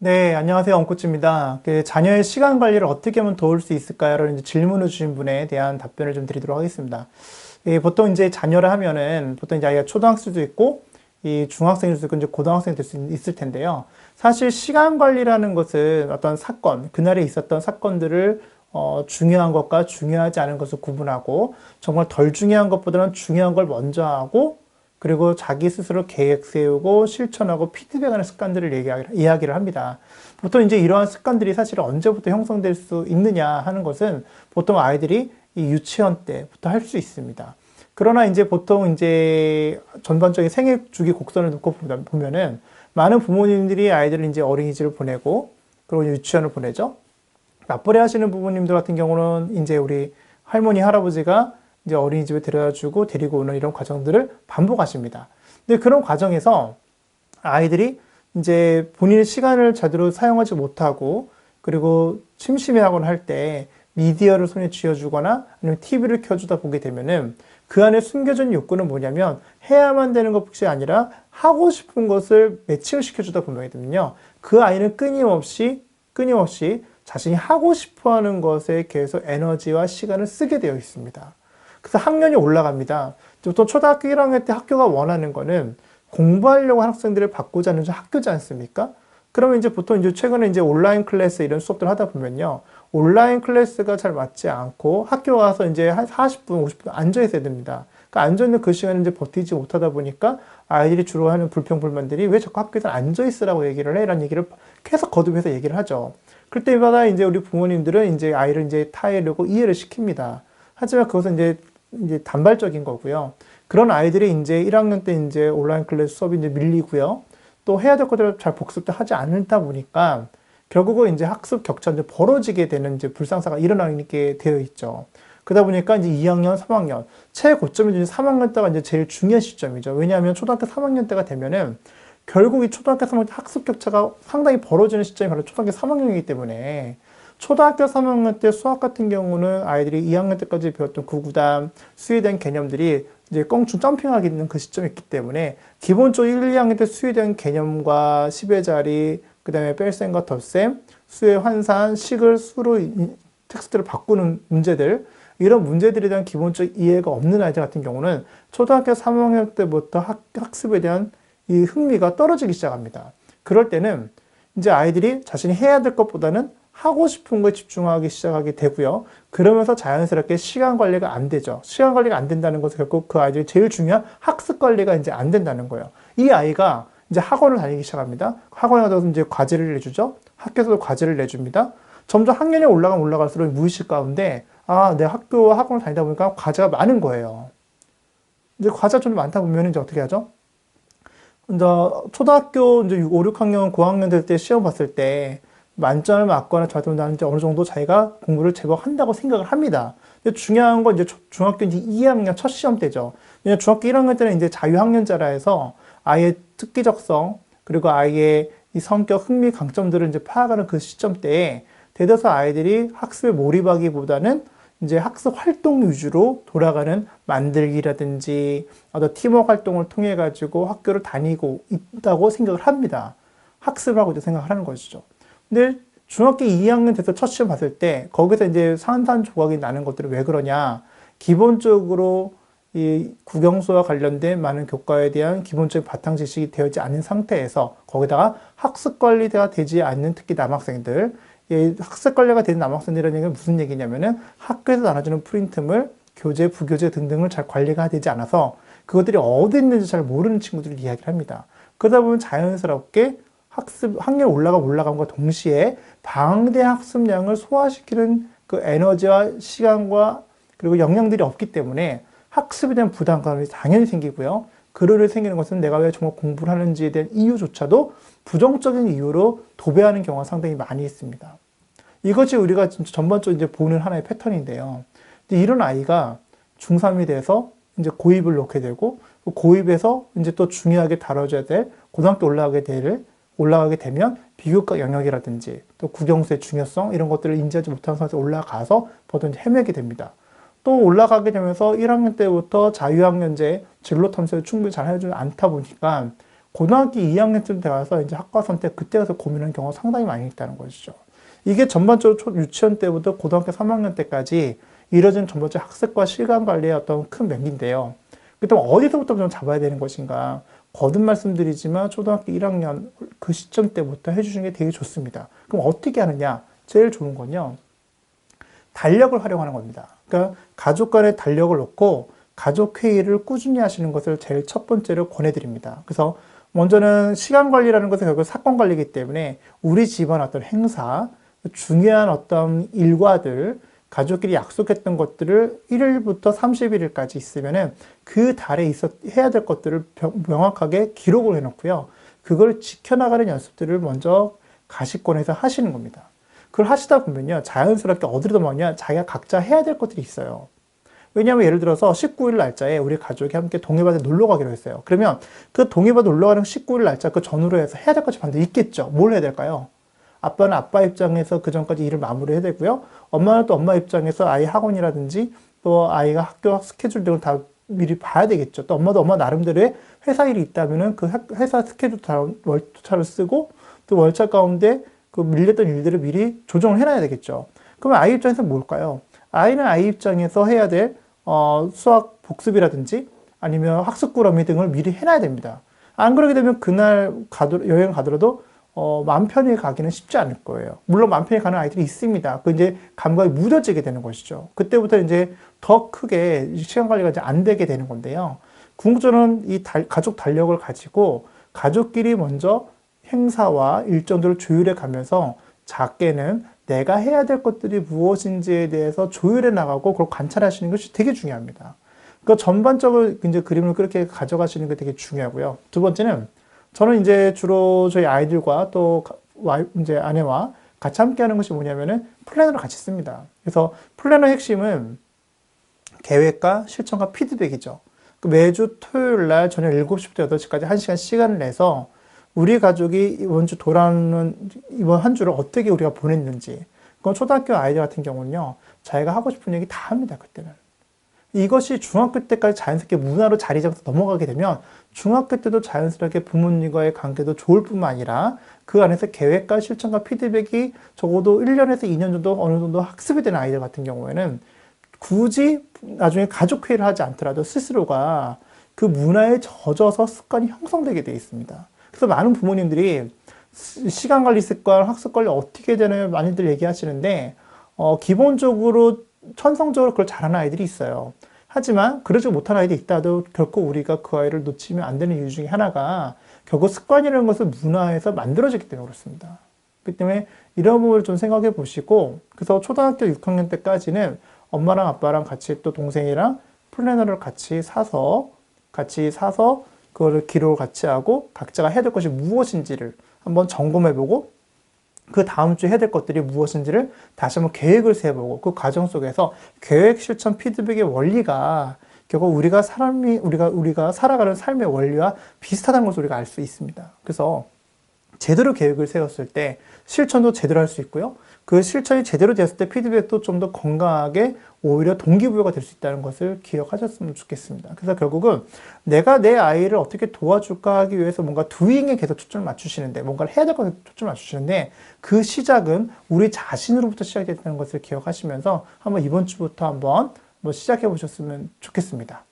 네, 안녕하세요. 엉코치입니다. 자녀의 시간 관리를 어떻게 하면 도울 수 있을까요? 라는 질문을 주신 분에 대한 답변을 좀 드리도록 하겠습니다. 보통 이제 자녀를 하면은 보통 이제 아이가 초등학생도 있고 이 중학생일 수도 있고 이제 고등학생이 될 수 있을 텐데요. 사실 시간 관리라는 것은 어떤 사건, 그날에 있었던 사건들을 중요한 것과 중요하지 않은 것을 구분하고 정말 덜 중요한 것보다는 중요한 걸 먼저 하고 그리고 자기 스스로 계획 세우고 실천하고 피드백하는 습관들을 이야기를 합니다. 보통 이제 이러한 습관들이 사실 언제부터 형성될 수 있느냐 하는 것은 보통 아이들이 이 유치원 때부터 할 수 있습니다. 그러나 이제 보통 이제 전반적인 생애 주기 곡선을 놓고 보면은 많은 부모님들이 아이들을 이제 어린이집을 보내고 그리고 유치원을 보내죠. 맞벌이 하시는 부모님들 같은 경우는 이제 우리 할머니, 할아버지가 이제 어린이집에 데려다 주고 데리고 오는 이런 과정들을 반복하십니다. 근데 그런 과정에서 아이들이 이제 본인의 시간을 제대로 사용하지 못하고 그리고 심심해하거나 할 때 미디어를 손에 쥐어주거나 아니면 TV를 켜주다 보게 되면은 그 안에 숨겨진 욕구는 뭐냐면 해야만 되는 것뿐이 아니라 하고 싶은 것을 매칭을 시켜주다 보면요. 그 아이는 끊임없이 자신이 하고 싶어 하는 것에 계속 에너지와 시간을 쓰게 되어 있습니다. 그래서 학년이 올라갑니다. 보통 초등학교 1학년 때 학교가 원하는 거는 공부하려고 하는 학생들을 바꾸지 않는 학교지 않습니까? 그러면 이제 보통 이제 최근에 이제 온라인 클래스 이런 수업들 하다 보면요. 온라인 클래스가 잘 맞지 않고 학교 가서 이제 한 40분, 50분 앉아 있어야 됩니다. 그러니까 앉아 있는 그 시간을 이제 버티지 못하다 보니까 아이들이 주로 하는 불평불만들이 왜 자꾸 학교에서 앉아 있으라고 얘기를 해? 라는 얘기를 계속 거듭해서 얘기를 하죠. 그럴 때마다 이제 우리 부모님들은 이제 아이를 이제 타이르고 이해를 시킵니다. 하지만 그것은 이제 단발적인 거고요. 그런 아이들이 이제 1학년 때 이제 온라인 클래스 수업이 이제 밀리고요. 또 해야 될 것들을 잘 복습도 하지 않다 보니까 결국은 이제 학습 격차가 이제 벌어지게 되는 이제 불상사가 일어나게 되어 있죠. 그러다 보니까 이제 2학년, 3학년, 최고점이 이제 3학년 때가 이제 제일 중요한 시점이죠. 왜냐하면 초등학교 3학년 때가 되면은 결국 이 초등학교 3학년 때 학습 격차가 상당히 벌어지는 시점이 바로 초등학교 3학년이기 때문에 초등학교 3학년 때 수학 같은 경우는 아이들이 2학년 때까지 배웠던 구구단, 수에 대한 개념들이 이제 껑충 점핑하게 되는 그 시점이 있기 때문에 기본적으로 1, 2학년 때 수에 대한 개념과 10의 자리, 그 다음에 뺄셈과 덧셈, 수의 환산, 식을 수로 텍스트를 바꾸는 문제들, 이런 문제들에 대한 기본적 이해가 없는 아이들 같은 경우는 초등학교 3학년 때부터 학습에 대한 이 흥미가 떨어지기 시작합니다. 그럴 때는 이제 아이들이 자신이 해야 될 것보다는 하고 싶은 거에 집중하기 시작하게 되고요. 그러면서 자연스럽게 시간 관리가 안 되죠. 시간 관리가 안 된다는 것은 결국 그 아이들이 제일 중요한 학습 관리가 이제 안 된다는 거예요. 이 아이가 이제 학원을 다니기 시작합니다. 학원에 가서 이제 과제를 내주죠. 학교에서도 과제를 내줍니다. 점점 학년이 올라갈수록 무의식 가운데 내 학교와 학원을 다니다 보니까 과제가 많은 거예요. 이제 과제가 좀 많다 보면 이제 어떻게 하죠? 이제 초등학교 이제 5, 6학년, 고학년 될 때 시험 봤을 때 만점을 맞거나 저하면 이제 어느 정도 자기가 공부를 제법 한다고 생각을 합니다. 근데 중요한 건 이제 중학교 이제 2학년 첫 시험 때죠. 왜냐면 중학교 1학년 때는 이제 자유학년제라 해서 아이의 특기적성, 그리고 아이의 이 성격, 흥미, 강점들을 이제 파악하는 그 시점 때에 대대서 아이들이 학습에 몰입하기보다는 이제 학습 활동 위주로 돌아가는 만들기라든지 어떤 팀워크 활동을 통해 가지고 학교를 다니고 있다고 생각을 합니다. 학습을 하고 이제 생각을 하는 것이죠. 근데 중학교 2학년 돼서 첫 시험 봤을 때 거기서 이제 산산조각이 나는 것들은 왜 그러냐? 기본적으로 이 국영수와 관련된 많은 교과에 대한 기본적인 바탕 지식이 되어있지 않은 상태에서 거기다가 학습 관리가 되지 않는 특히 남학생들, 이 학습 관리가 되는 남학생들이라는 얘기는 무슨 얘기냐면은 학교에서 나눠주는 프린트물, 교재, 부교재 등등을 잘 관리가 되지 않아서 그것들이 어디 있는지 잘 모르는 친구들이 이야기를 합니다. 그러다 보면 자연스럽게 학년이 올라감과 동시에 방대 학습량을 소화시키는 그 에너지와 시간과 그리고 역량들이 없기 때문에 학습에 대한 부담감이 당연히 생기고요. 그를 생기는 것은 내가 왜 정말 공부를 하는지에 대한 이유조차도 부정적인 이유로 도배하는 경우가 상당히 많이 있습니다. 이것이 우리가 전반적으로 이제 보는 하나의 패턴인데요. 이런 아이가 중3이 돼서 이제 고입을 놓게 되고, 고입에서 이제 또 중요하게 다뤄져야 될 고등학교 올라가게 되면 비교과 영역이라든지 또 국영수의 중요성 이런 것들을 인지하지 못하는 상태에서 올라가서 보통 헤매게 됩니다. 또 올라가게 되면서 1학년 때부터 자유학년제 진로 탐색을 충분히 잘 해주지 않다 보니까 고등학교 2학년쯤 되어서 이제 학과 선택 그때 가서 고민하는 경우가 상당히 많이 있다는 것이죠. 이게 전반적으로 유치원 때부터 고등학교 3학년 때까지 이뤄진 전반적 학습과 시간 관리의 어떤 큰 맥인데요. 그렇다면 어디서부터 좀 잡아야 되는 것인가? 거듭 말씀드리지만 초등학교 1학년 그 시점 때부터 해주시는 게 되게 좋습니다. 그럼 어떻게 하느냐? 제일 좋은 건요. 달력을 활용하는 겁니다. 그러니까 가족 간의 달력을 놓고 가족 회의를 꾸준히 하시는 것을 제일 첫 번째로 권해드립니다. 그래서 먼저는 시간 관리라는 것은 결국 사건 관리이기 때문에 우리 집안 어떤 행사, 중요한 어떤 일과들, 가족끼리 약속했던 것들을 1일부터 31일까지 있으면은 그 달에 해야 될 것들을 명확하게 기록을 해놓고요. 그걸 지켜나가는 연습들을 먼저 가시권에서 하시는 겁니다. 그걸 하시다 보면요. 자연스럽게 어디로 넘어가냐? 자기가 각자 해야 될 것들이 있어요. 왜냐하면 예를 들어서 19일 날짜에 우리 가족이 함께 동해바다에 놀러 가기로 했어요. 그러면 그 동해바다 놀러 가는 19일 날짜 그 전후로 해서 해야 될 것이 반드시 있겠죠. 뭘 해야 될까요? 아빠는 아빠 입장에서 그 전까지 일을 마무리해야 되고요. 엄마는 또 엄마 입장에서 아이 학원이라든지 또 아이가 학교 스케줄 등을 다 미리 봐야 되겠죠. 또 엄마도 엄마 나름대로의 회사 일이 있다면은 그 회사 스케줄 다 월차를 쓰고 또 월차 가운데 그 밀렸던 일들을 미리 조정을 해놔야 되겠죠. 그러면 아이 입장에서 뭘까요? 아이는 아이 입장에서 해야 될 수학 복습이라든지 아니면 학습 꾸러미 등을 미리 해놔야 됩니다. 안 그러게 되면 그날 여행 가더라도 마음 편히 가기는 쉽지 않을 거예요. 물론 마음 편히 가는 아이들이 있습니다. 그 이제 감각이 무뎌지게 되는 것이죠. 그때부터 이제 더 크게 시간 관리가 이제 안 되게 되는 건데요. 궁극적으로는 이 가족 달력을 가지고 가족끼리 먼저 행사와 일정들을 조율해 가면서 작게는 내가 해야 될 것들이 무엇인지에 대해서 조율해 나가고 그걸 관찰하시는 것이 되게 중요합니다. 그 전반적으로 이제 그림을 그렇게 가져가시는 게 되게 중요하고요. 두 번째는 저는 이제 주로 저희 아이들과 또 이제 아내와 같이 함께 하는 것이 뭐냐면은 플래너를 같이 씁니다. 그래서 플래너 핵심은 계획과 실천과 피드백이죠. 매주 토요일 날 저녁 7시부터 8시까지 1시간 시간을 내서 우리 가족이 이번 주 돌아오는 이번 한 주를 어떻게 우리가 보냈는지. 그건 초등학교 아이들 같은 경우는요. 자기가 하고 싶은 얘기 다 합니다. 그때는. 이것이 중학교 때까지 자연스럽게 문화로 자리 잡아서 넘어가게 되면 중학교 때도 자연스럽게 부모님과의 관계도 좋을 뿐만 아니라 그 안에서 계획과 실천과 피드백이 적어도 1년에서 2년 정도 어느 정도 학습이 되는 아이들 같은 경우에는 굳이 나중에 가족회의를 하지 않더라도 스스로가 그 문화에 젖어서 습관이 형성되게 되어 있습니다. 그래서 많은 부모님들이 시간 관리 습관, 학습 관리 어떻게 되나요? 많이들 얘기하시는데 기본적으로 천성적으로 그걸 잘하는 아이들이 있어요. 하지만 그러지 못한 아이들이 있다도 결코 우리가 그 아이를 놓치면 안 되는 이유 중에 하나가 결국 습관이라는 것은 문화에서 만들어지기 때문에 그렇습니다. 그렇기 때문에 이런 부분을 좀 생각해 보시고 그래서 초등학교 6학년 때까지는 엄마랑 아빠랑 같이 또 동생이랑 플래너를 같이 사서 그거를 기록을 같이 하고 각자가 해야 될 것이 무엇인지를 한번 점검해보고 그 다음 주에 해야 될 것들이 무엇인지를 다시 한번 계획을 세워보고 그 과정 속에서 계획, 실천, 피드백의 원리가 결국 우리가 살아가는 삶의 원리와 비슷하다는 것을 우리가 알 수 있습니다. 그래서 제대로 계획을 세웠을 때 실천도 제대로 할 수 있고요. 그 실천이 제대로 됐을 때 피드백도 좀 더 건강하게 오히려 동기부여가 될 수 있다는 것을 기억하셨으면 좋겠습니다. 그래서 결국은 내가 내 아이를 어떻게 도와줄까 하기 위해서 뭔가 도잉에 계속 초점을 맞추시는데 뭔가를 해야 될 것에 초점을 맞추시는데 그 시작은 우리 자신으로부터 시작이 됐다는 것을 기억하시면서 한번 이번 주부터 한번 시작해 보셨으면 좋겠습니다.